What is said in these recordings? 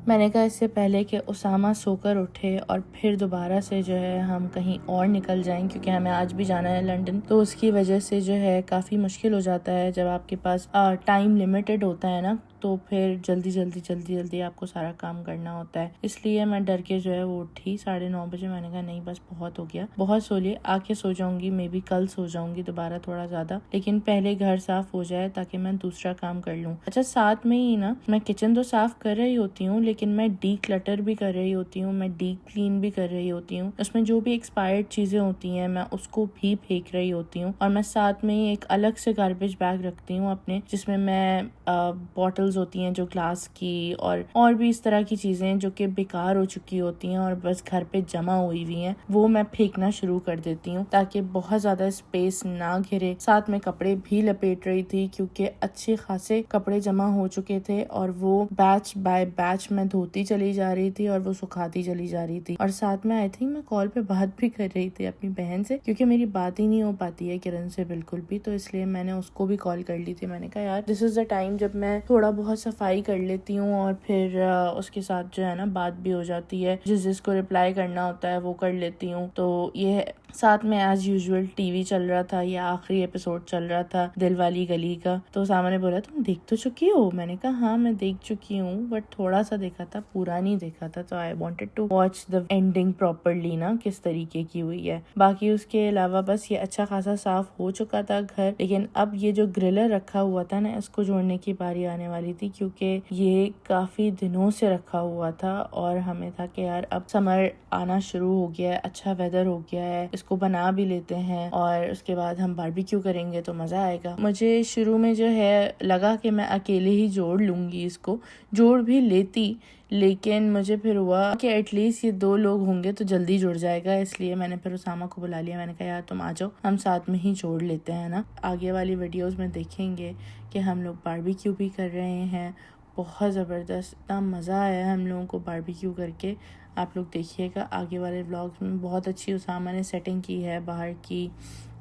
मैंने कहा इससे पहले कि उसामा सोकर उठे और फिर दोबारा से जो है हम कहीं और निकल जाएं, क्योंकि हमें आज भी जाना है लंदन, तो उसकी वजह से जो है काफ़ी मुश्किल हो जाता है जब आपके पास टाइम लिमिटेड होता है ना, तो फिर जल्दी आपको सारा काम करना होता है। इसलिए मैं डर के जो है वो उठी 9:30 बजे। मैंने कहा नहीं बस बहुत हो गया, बहुत सो लिए, आके सो जाऊंगी, मे बी कल सो जाऊंगी दोबारा थोड़ा ज्यादा, लेकिन पहले घर साफ हो जाए ताकि मैं दूसरा काम कर लूँ। अच्छा, साथ में ही ना मैं किचन तो साफ कर रही होती हूँ, लेकिन मैं डी क्लटर भी कर रही होती हूँ, मैं डीप क्लीन भी कर रही होती हूँ। उसमें जो भी एक्सपायर्ड चीजें होती हैं मैं उसको भी फेंक रही होती हूँ, और मैं साथ में ही एक अलग से गार्बेज बैग रखती हूँ अपने, जिसमें मैं बॉटल्स होती हैं जो ग्लास की और भी इस तरह की चीजें जो कि बेकार हो चुकी होती हैं और बस घर पे जमा हुई हुई हैं, वो मैं फेंकना शुरू कर देती हूँ ताकि बहुत ज्यादा स्पेस ना घिरे। साथ में कपड़े भी लपेट रही थी क्योंकि अच्छे खासे कपड़े जमा हो चुके थे और वो बैच बाय बैच मैं धोती चली जा रही थी और वो सुखाती चली जा रही थी। और साथ में आई थिंक मैं कॉल पे बात भी कर रही थी अपनी बहन से, क्योंकि मेरी बात ही नहीं हो पाती है किरण से बिल्कुल भी, तो इसलिए मैंने उसको भी कॉल कर ली थी। मैंने कहा यार दिस इज द टाइम जब मैं थोड़ा बहुत सफाई कर लेती हूँ और फिर उसके साथ जो है ना बात भी हो जाती है, जिसको रिप्लाई करना होता है वो कर लेती हूँ। तो ये साथ में एज यूजुअल टीवी चल रहा था, ये आखिरी एपिसोड चल रहा था दिलवाली गली का। तो सामा ने बोला तुम देख तो चुकी हो? मैंने कहा हाँ मैं देख चुकी हूँ, बट थोड़ा सा देखा था, पूरा नहीं देखा था, तो I wanted to watch the ending properly ना किस तरीके की हुई है। बाकी उसके अलावा बस ये अच्छा खासा साफ हो चुका था घर, लेकिन अब ये जो ग्रिलर रखा हुआ था ना इसको जोड़ने की बारी आने वाली थी, क्योंकि ये काफी दिनों से रखा हुआ था और हमें था कि यार अब समर आना शुरू हो गया है, अच्छा वेदर हो गया है, इसको बना भी लेते हैं और उसके बाद हम बारबेक्यू करेंगे तो मजा आएगा। मुझे शुरू में जो है लगा कि मैं अकेले ही जोड़ लूंगी, इसको जोड़ भी लेती, लेकिन मुझे फिर हुआ कि एटलीस्ट ये 2 लोग होंगे तो जल्दी जुड़ जाएगा, इसलिए मैंने फिर उसामा को बुला लिया। मैंने कहा यार तुम आ जाओ, हम साथ में ही जोड़ लेते हैं ना। आगे वाली वीडियोस में देखेंगे कि हम लोग बारबेक्यू भी कर रहे हैं, बहुत ज़बरदस्त, इतना मज़ा आया हम लोगों को बारबेक्यू करके। आप लोग देखिएगा आगे वाले व्लॉग्स में। बहुत अच्छी उसामा ने सेटिंग की है बाहर की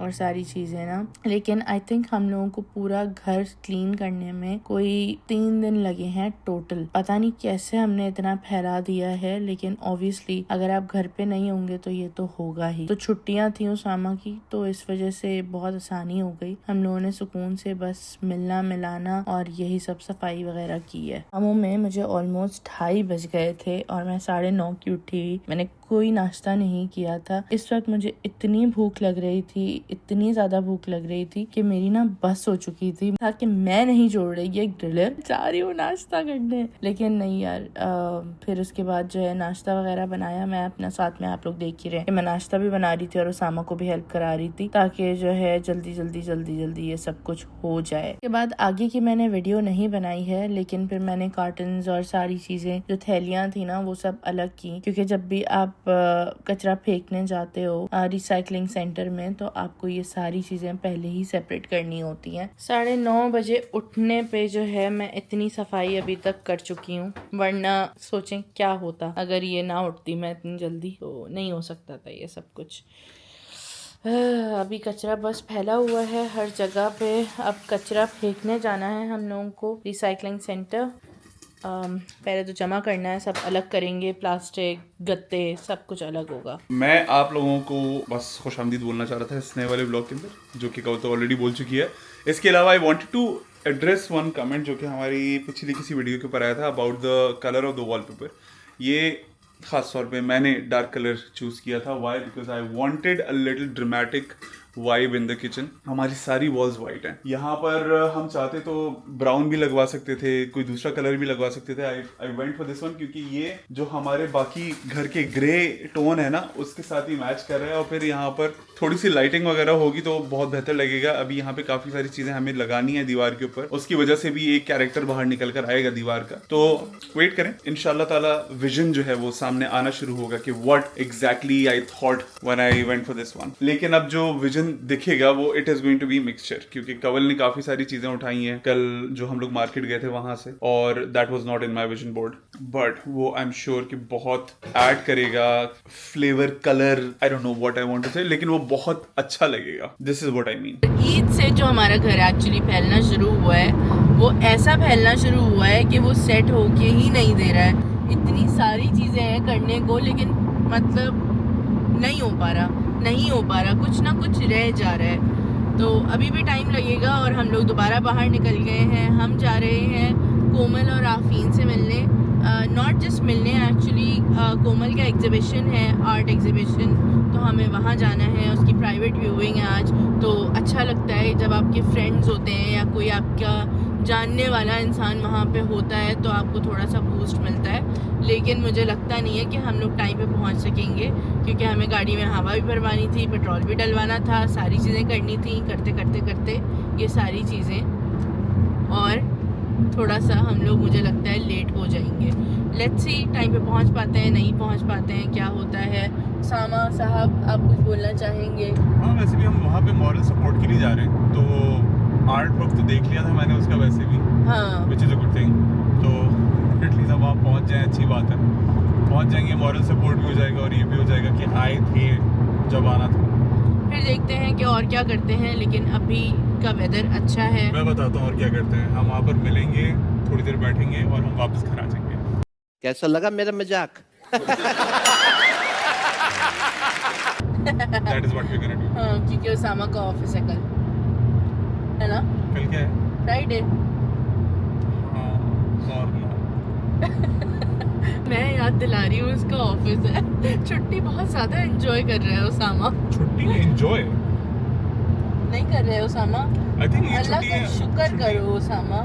और सारी चीज़ें ना, लेकिन आई थिंक हम लोगों को पूरा घर क्लीन करने में कोई 3 दिन लगे हैं टोटल। पता नहीं कैसे हमने इतना फैला दिया है, लेकिन ऑब्वियसली अगर आप घर पे नहीं होंगे तो ये तो होगा ही। तो छुट्टियां थी उसामा की, तो इस वजह से बहुत आसानी हो गई। हम लोगों ने सुकून से बस मिलना मिलाना और यही सब सफाई वगैरह की है। शामों में मुझे ऑलमोस्ट 2:30 बज गए थे और मैं 9:30 की उठी। मैंने कोई नाश्ता नहीं किया था। इस वक्त मुझे इतनी भूख लग रही थी, इतनी ज्यादा भूख लग रही थी कि मेरी ना बस हो चुकी थी ताकि मैं नहीं जोड़ रही ये ग्रिलर, जा रही हूँ नाश्ता करने, लेकिन नहीं यार। फिर उसके बाद जो है नाश्ता वगैरह बनाया। मैं अपना साथ में, आप लोग देख ही रहे हैं, मैं नाश्ता भी बना रही थी और उसामा को भी हेल्प करा रही थी ताकि जो है जल्दी ये सब कुछ हो जाए। उसके बाद आगे की मैंने वीडियो नहीं बनाई है, लेकिन फिर मैंने कार्टन्स और सारी चीजें जो थैलियां थी ना वो सब अलग की, क्योंकि जब भी आप कचरा फेंकने जाते हो रिसाइकलिंग सेंटर में तो आपको ये सारी चीजें पहले ही सेपरेट करनी होती हैं। 9:30 बजे उठने पे जो है मैं इतनी सफाई अभी तक कर चुकी हूँ, वरना सोचें क्या होता अगर ये ना उठती मैं इतनी जल्दी, तो नहीं हो सकता था ये सब कुछ। अभी कचरा बस फैला हुआ है हर जगह पे। अब कचरा फेंकने जाना है हम लोगों को रिसाइकलिंग सेंटर। पहले तो जमा करना है, सब अलग करेंगे, प्लास्टिक गत्ते सब कुछ अलग होगा। मैं आप लोगों को बस खुशामदीद बोलना चाह रहा था इस नए वाले ब्लॉग के अंदर, जो कि कल तो ऑलरेडी बोल चुकी है। इसके अलावा I wanted to address one comment जो कि हमारी पिछली किसी वीडियो के ऊपर आया था about the colour of the wallpaper. ये खास तौर पे मैंने डार्क कलर चूज किया था। Why? Because I wanted a little dramatic vibe in the kitchen. हमारी सारी वॉल्स वाइट हैं। यहाँ पर हम चाहते तो ब्राउन भी लगवा सकते थे, कोई दूसरा कलर भी लगवा सकते थे। आई वेंट फॉर दिस वन क्योंकि ये जो हमारे बाकी घर के ग्रे टोन है ना उसके साथ ही मैच कर रहा है, और फिर यहाँ पर थोड़ी सी लाइटिंग वगैरह होगी तो बहुत बेहतर लगेगा। अभी यहाँ पे काफी सारी चीजें हमें लगानी है दीवार के ऊपर, उसकी वजह से भी एक कैरेक्टर बाहर निकल कर आएगा दीवार का। तो वेट करें, इंशाल्लाह ताला विजन जो है वो सामने आना शुरू होगा कि what exactly I thought when I went for this one. लेकिन अब जो विजन दिखेगा वो it is going to be mixture, क्योंकि कवल ने काफी सारी चीजें उठाई हैं कल जो हम लोग मार्केट गए थे वहां से, और that was not in my vision board, but वो आई एम श्योर कि बहुत ऐड करेगा flavour, colour, I don't know what I want to say, लेकिन वो बहुत अच्छा लगेगा। This is what I mean. Eid से जो हमारा घर एक्चुअली फैलना शुरू हुआ है वो ऐसा फैलना शुरू हुआ है कि वो सेट होके ही नहीं दे रहा है। इतनी सारी चीज़ें हैं करने को, लेकिन मतलब नहीं हो पा रहा, कुछ ना कुछ रह जा रहा है। तो अभी भी टाइम लगेगा और हम लोग दोबारा बाहर निकल गए हैं। हम जा रहे हैं कोमल और आफीन से मिलने, नॉट जस्ट मिलने, एक्चुअली कोमल का एग्जीबिशन है, आर्ट एग्जीबिशन, तो हमें वहाँ जाना है। उसकी प्राइवेट व्यूइंग है आज। तो अच्छा लगता है जब आपके फ्रेंड्स होते हैं या कोई आपका जानने वाला इंसान वहाँ पे होता है, तो आपको थोड़ा सा बूस्ट मिलता है। लेकिन मुझे लगता नहीं है कि हम लोग टाइम पे पहुँच सकेंगे, क्योंकि हमें गाड़ी में हवा भी भरवानी थी, पेट्रोल भी डलवाना था, सारी चीज़ें करनी थी। करते करते करते ये सारी चीज़ें, और थोड़ा सा हम लोग मुझे लगता है लेट हो जाएंगे। लेट्स सी टाइम पे पहुंच पाते हैं, नहीं पहुंच पाते हैं, क्या होता है। सामा साहब, आप कुछ बोलना चाहेंगे? हाँ, वैसे भी हम वहाँ पे मॉरल सपोर्ट के लिए जा रहे हैं, तो आर्ट वर्क तो देख लिया था मैंने उसका वैसे भी, हाँ, which is a good thing. तो एटलीस्ट हम वहाँ पहुँच जाएँ, अच्छी बात है। पहुँच जाएंगे, मॉरल सपोर्ट भी हो जाएगा और ये भी हो जाएगा कि आए थे जब आना था। फिर देखते हैं कि और क्या करते हैं, लेकिन अभी का वेदर अच्छा है। मैं बताता हूँ और क्या करते हैं। हम वहाँ पर मिलेंगे, थोड़ी देर बैठेंगे और हम वापस घर आ जाएंगे। कैसा लगा मेरा मजाक? That is what we're gonna do. हाँ, क्योंकि उसामा का ऑफिस है कल, है ना? कल क्या है? फ्राइडे। हाँ, और ना। मैं याद दिला रही हूँ, उसका ऑफिस है। छुट्टी बहुत ज़्यादा एंजॉय कर रहा है उसामा। छुट्टी एंजॉय नहीं कर रहे उसामा? आई थिंक ये अल्लाह छुट्टी का है। शुक्र करो उसामा।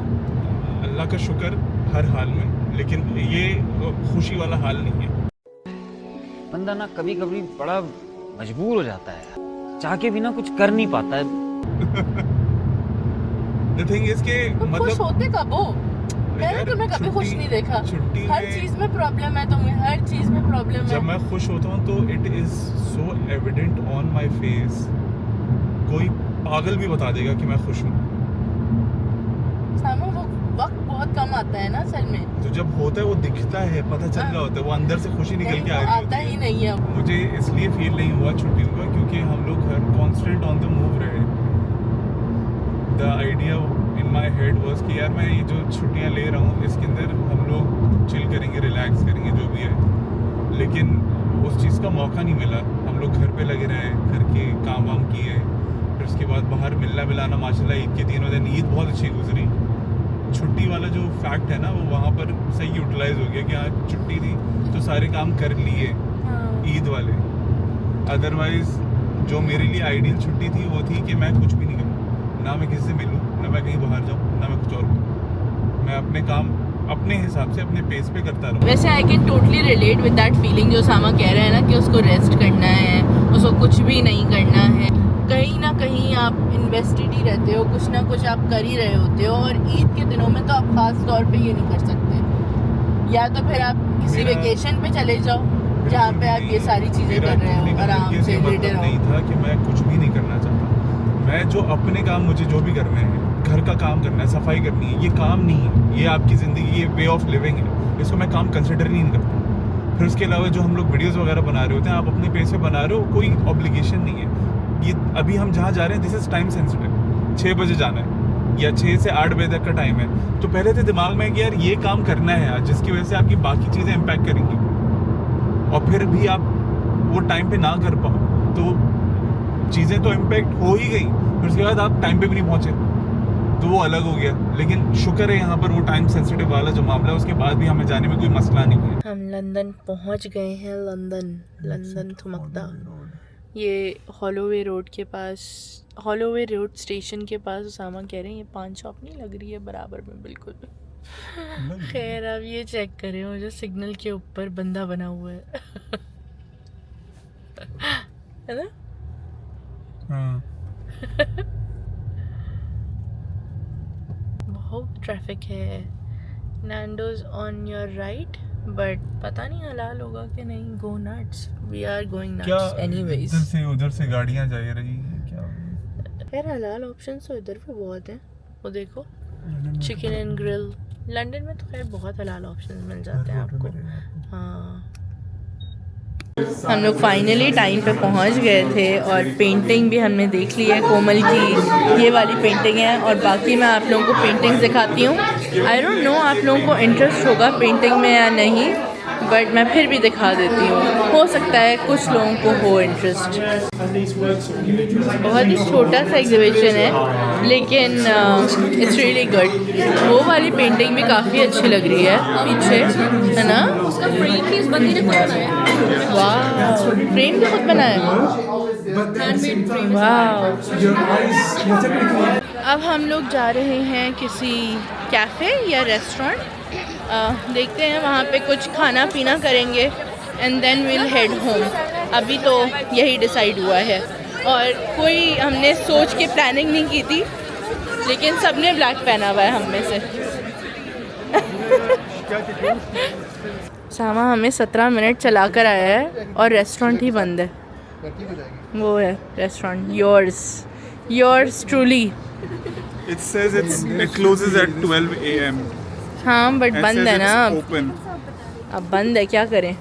अल्लाह का शुक्र हर हाल में, लेकिन ये खुशी वाला हाल नहीं है। बंदा ना कभी कभी बड़ा मजबूर हो जाता है, चाह के भी ना कुछ कर नहीं पाता है। The thing is कि तुम खुश मतलब होते कब हो? मैंने यार, तुम्हें कभी खुश नहीं देखा। छुट्टी हर में चीज में प्रॉब्लम है तुम्हें, हर चीज में प्रॉब्लम जब है। मैं खुश होता हूँ तो it is so evident on my face, कोई पागल भी बता देगा कि मैं खुश हूँ। सामा, वो वक्त बहुत कम आता है ना असल में। तो जब होता है वो दिखता है, पता चल रहा होता है, वो अंदर से खुशी निकल नहीं, के आ वो रही आता होती ही है। नहीं है। मुझे इसलिए फील नहीं हुआ छुट्टियों का क्योंकि हम लोग हर कांस्टेंट ऑन द मूव रहे। The idea in my head was कि यार मैं ये जो छुट्टियां ले रहा हूँ इसके अंदर हम लोग चिल करेंगे, रिलैक्स करेंगे, जो भी है। लेकिन उस चीज़ का मौका नहीं मिला। हम लोग घर पे लगे रहे, घर के काम वाम किए, फिर उसके बाद बाहर मिलना मिलाना, माशाल्लाह ईद के 3 दिन ईद बहुत अच्छी गुजरी। छुट्टी वाला जो फैक्ट है ना वो वहाँ पर सही यूटिलाइज हो गया कि हाँ छुट्टी थी तो सारे काम कर लिए हाँ। ईद वाले। अदरवाइज जो मेरे लिए आइडियल छुट्टी थी वो थी कि मैं कुछ भी नहीं करूँ, ना मैं किसी से मिलूँ, ना मैं कहीं बाहर जाऊँ, ना मैं कुछ और करूँ। मैं अपने काम अपने हिसाब से अपने पेस पे करता रहूँ। वैसे I can totally relate with that feeling जो सामा कह रहा है ना, कि उसको रेस्ट करना है, उसको कुछ भी नहीं करना है। कहीं ना कहीं आप इन्वेस्टेड ही रहते हो, कुछ ना कुछ आप कर ही रहे होते हो। और ईद के दिनों में तो आप खास तौर पे ये नहीं कर सकते। या तो फिर आप किसी वेकेशन पे चले जाओ जहाँ पे आप ये सारी चीजें कर रहे हो, आराम से लेटे रहो। नहीं था कि मैं कुछ भी नहीं करना चाहता। मैं जो अपने काम मुझे जो भी करने हैं, घर का काम करना है, सफाई करनी है, ये काम नहीं है, ये आपकी ज़िंदगी, ये वे ऑफ लिविंग है, इसको मैं काम कंसिडर ही नहीं करता। फिर उसके अलावा जो हम लोग वीडियोस वगैरह बना रहे होते हैं, आप अपने पेस पे बना रहे हो, कोई ऑब्लिगेशन नहीं है। ये अभी हम जहाँ जा रहे हैं दिस इज़ टाइम सेंसिटिव, 6 बजे जाना है या 6 से 8 बजे तक का टाइम है। तो पहले तो दिमाग में कि यार ये काम करना है आज, जिसकी वजह से आपकी बाकी चीज़ें इम्पैक्ट करेंगी, और फिर भी आप वो टाइम पे ना कर पाओ तो चीज़ें तो इम्पैक्ट हो ही गई, फिर उसके बाद आप टाइम पे भी नहीं पहुँचे तो वो अलग हो गया। लेकिन शुक्र है यहाँ पर वो टाइम सेंसिटिव वाला जो मामला है उसके बाद भी हमें जाने में कोई मसला नहीं है। हम लंदन पहुंच गए हैं। लंदन थुमकता, ये हॉलोवे रोड के पास, हॉलोवे रोड स्टेशन के पास। उसामा कह रहे हैं ये पान शॉप नहीं लग रही है बराबर में, बिल्कुल। खैर अब ये चेक करें, वो जो सिग्नल के ऊपर बंदा बना हुआ है है ना? हाँ। बहुत ट्रैफिक है। Nando's on your right, but पता नहीं हलाल होगा कि नहीं। Go nuts, we are going nuts anyways. उधर से गाड़ियाँ जा रही हैं क्या? खैर हलाल ऑप्शंस तो इधर पे बहुत हैं। वो देखो, चिकन एंड ग्रिल। लंदन में तो खैर बहुत हलाल ऑप्शंस मिल जाते हैं आपको। हाँ, हम लोग फाइनली टाइम पे पहुंच गए थे और पेंटिंग भी हमने देख ली है। कोमल की ये वाली पेंटिंग है, और बाकी मैं आप लोगों को पेंटिंग्स दिखाती हूँ। आई डोंट नो आप लोगों को इंटरेस्ट होगा पेंटिंग में या नहीं, बट मैं फिर भी दिखा देती हूँ, हो सकता है कुछ लोगों को हो इंटरेस्ट। बहुत ही छोटा सा एग्जीबिशन है लेकिन इट्स रियली गुड। वो वाली पेंटिंग भी काफ़ी अच्छी लग रही है पीछे, है ना? उसका फ्रेम भी इस बंदी ने खुद बनाया। वाह, फ्रेम भी खुद बनाया। Handmade frame. वाह। अब हम लोग जा रहे हैं किसी कैफ़े या रेस्टोरेंट, देखते हैं वहाँ पे कुछ खाना पीना करेंगे and then will head home. अभी तो यही डिसाइड हुआ है और कोई हमने सोच के प्लानिंग नहीं की थी, लेकिन सबने ब्लैक पहना हुआ है हम में से। सामा हमें 17 मिनट चला कर आया है और रेस्टोरेंट ही बंद है। वो है restaurant, yours truly. It says it closes at 12 a.m. हाँ बट and बंद says है ना it's अब। open. अब बंद है, क्या करें,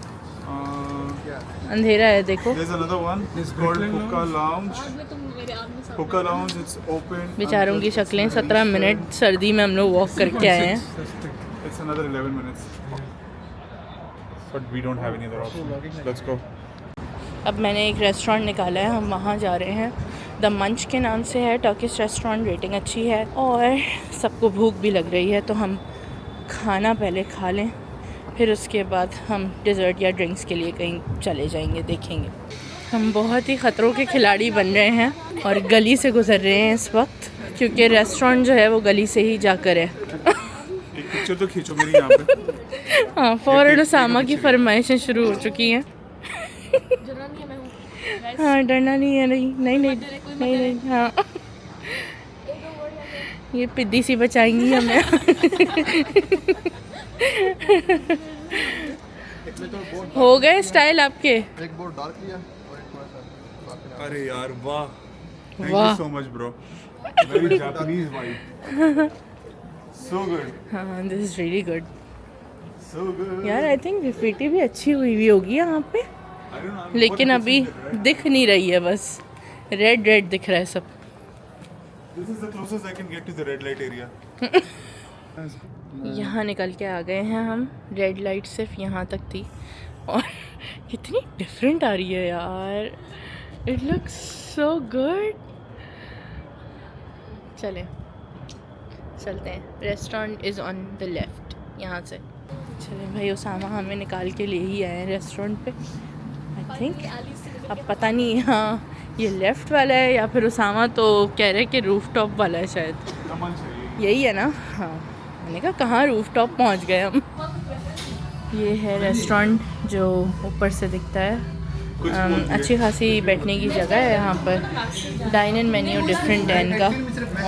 अंधेरा है देखो। There's another one. It's called Hookah Lounge. Hookah Lounge. It's open. बेचारों की शक्लें, 17 मिनट सर्दी में हम लोग वॉक करके आए हैं। It's another 11 minutes. But we don't have any other option. Let's go. अब मैंने एक रेस्टोरेंट निकाला है, हम वहाँ जा रहे हैं। द मंच के नाम से है, टर्किश रेस्टोरेंट, रेटिंग अच्छी है और सबको भूख भी लग रही है, तो हम खाना पहले खा लें, फिर उसके बाद हम डिज़र्ट या ड्रिंक्स के लिए कहीं चले जाएंगे, देखेंगे। हम बहुत ही ख़तरों के खिलाड़ी बन रहे हैं और गली से गुज़र रहे हैं इस वक्त, क्योंकि रेस्टोरेंट जो है वो गली से ही जाकर है। एक पिक्चर तो खींचो मेरी यहाँ पे। हाँ, फ़ौरन उसामा की फरमाइशें शुरू हो चुकी हैं। हाँ, डरना नहीं है, नहीं, हाँ ये पिद्दी सी बचाएंगी हमें। हो गए स्टाइल आपके? एक बोर्ड डार्क लिया और एक थोड़ा सा। अरे यार वाह, थैंक वाह। You so much bro, very Japanese vibe, so good, हाँ, this is really good. So good यार आई थिंक ग्राफिटी भी अच्छी हुई होगी यहाँ पे, लेकिन अभी दिख नहीं रही है, बस रेड दिख रहा है सब। This is the closest I can get to the red light area. यहाँ निकल के आ गए हैं हम, रेड लाइट सिर्फ यहाँ तक थी और कितनी डिफरेंट आ रही है यार, इट लुक्स सो गुड। चलते हैं, restaurant is on the left, यहाँ से चले भाई। उसामा हमें निकाल के ले ही आए हैं रेस्टोरेंट पे, आई थिंक। अब पता नहीं, हाँ ये लेफ़्ट वाला है या फिर उसामा तो कह रहे कि रूफ टॉप वाला है शायद, यही है ना? हाँ, मैंने कहा कहाँ रूफ टॉप पहुँच गए हम। ये है रेस्टोरेंट जो ऊपर से दिखता है, अच्छी खासी बैठने की जगह है यहाँ पर। डाइन इन मेन्यू डिफरेंट है इनका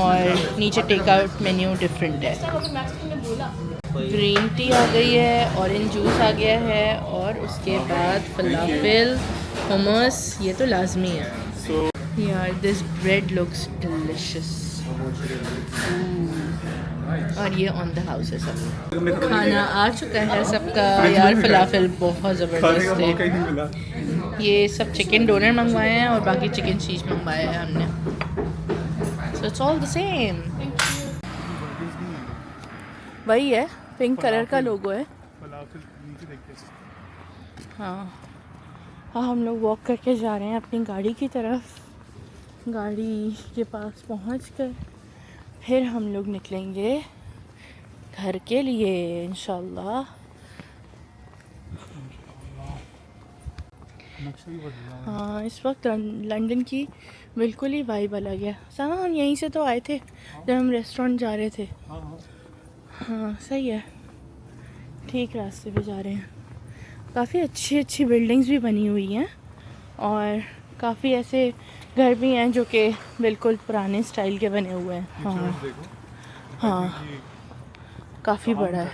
और नीचे टेक आउट मेन्यू डिफरेंट है। ग्रीन टी आ गई है, ऑरेंज जूस आ गया है और उसके बाद फलाफिल, hummus, ये तो लाजमी है यार। दिस ब्रेड लुक्स डिलिशियस और ये ऑन द हाउस है सब। खाना आ चुका है सबका यार, फलाफिल बहुत ज़बरदस्त है। ये सब चिकन डोनर मंगवाए हैं और बाकी चिकन चीज़ मंगवाया है हमने, so it's all the same. वही है, पिंक कलर का लोगो है। हाँ, हम लोग वॉक करके जा रहे हैं अपनी गाड़ी की तरफ। गाड़ी के पास पहुंचकर फिर हम लोग निकलेंगे घर के लिए इंशाल्लाह। हाँ, इस वक्त लंदन की बिल्कुल ही वाइब अलग है। सामा, हम यहीं से तो आए थे जब हम रेस्टोरेंट जा रहे थे। हाँ सही है, ठीक रास्ते पे जा रहे हैं। काफ़ी अच्छी बिल्डिंग्स भी बनी हुई हैं और काफ़ी ऐसे घर भी हैं जो कि बिल्कुल पुराने स्टाइल के बने हुए हैं। हाँ, काफ़ी बड़ा है।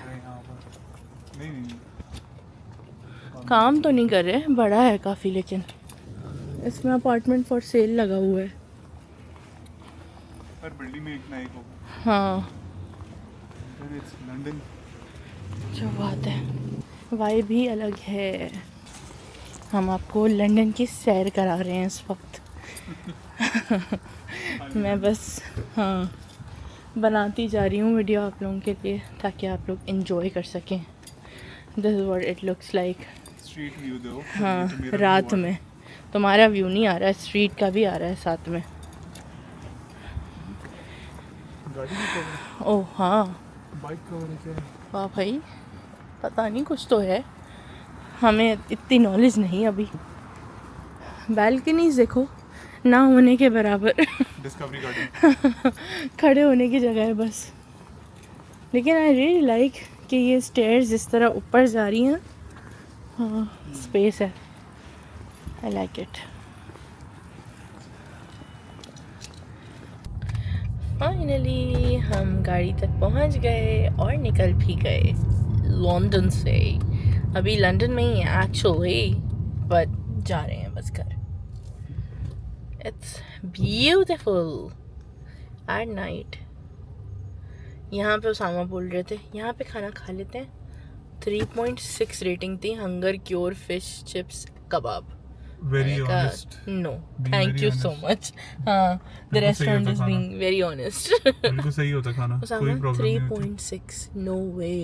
काम तो नहीं कर रहे, बड़ा है काफ़ी, लेकिन इसमें अपार्टमेंट फॉर सेल लगा हुआ है। पर बिल्डिंग में एक ना एक होगा। हाँ, लंदन जो बात है, वाइब भी अलग है। हम आपको लंदन की सैर करा रहे हैं इस वक्त। मैं बस बनाती जा रही हूँ वीडियो आप लोगों के लिए, ताकि आप लोग एंजॉय कर सकें this is what it looks like. Street view दो। हाँ, तो मेरा रात view आ में तुम्हारा व्यू नहीं आ रहा है, स्ट्रीट का भी आ रहा है साथ में। रहा। गाड़ी भी cover ओह हाँ, है, बाइक कवर है क्या? वाह भाई, पता नहीं कुछ तो है, हमें इतनी नॉलेज नहीं अभी। बैल्कनीज देखो, ना होने के बराबर डिस्कवरी गार्डन। खड़े होने की जगह है बस। लेकिन आई रियली लाइक कि ये स्टेयर्स जिस तरह ऊपर जा रही हैं, हाँ स्पेस है, आई लाइक इट। फाइनली हम गाड़ी तक पहुंच गए और निकल भी गए लंदन से। अभी लंदन में ही एक्चुअली, बट जा रहे हैं बस घर। It's beautiful at night. यहाँ पे उसामा बोल रहे थे यहाँ पे खाना खा लेते हैं। 3.6 रेटिंग थी, हंगर क्योर फिश चिप्स कबाब। Very मैंने कहा, honest. No, Being thank very you so honest. much. हाँ, the बिल्कुल सही restaurant होता is खाना। being very honest. बिल्कुल सही होता खाना, कोई उसामा प्रॉब्लम नहीं होती। 3.6, no way.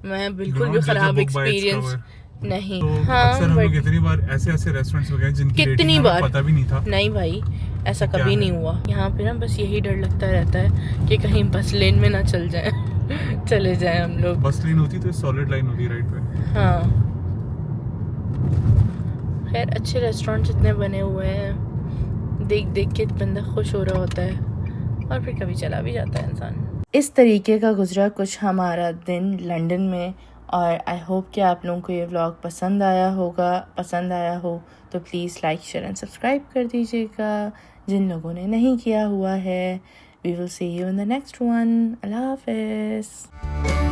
मैं बिल्कुल Don't भी judge a खराब book by its experience cover. नहीं। तो हाँ, अक्सर हम लोग but कितनी बार ऐसे रेस्टोरेंट्स में गए जिनकी कितनी रेटिंग हमें बार? पता भी नहीं था। नहीं भाई, ऐसा क्या कभी है? नहीं हुआ। यहाँ पे ना बस यही डर लगता रहता है कि कहीं बस लेन में ना चल जाए चले जाए हम लोग। बस लाइन होती तो सॉलिड लाइन होती राइट पे। हाँ, खैर अच्छे रेस्टोरेंट जितने बने हुए हैं, देख देख के बंदा खुश हो रहा होता है और फिर कभी चला भी जाता है इंसान। इस तरीके का गुजरा कुछ हमारा दिन लंदन में, और आई होप कि आप लोगों को ये व्लॉग पसंद आया हो तो please like share and subscribe कर दीजिएगा जिन लोगों ने नहीं किया हुआ है। We will see you in the next one. अल्लाह हाफिज़।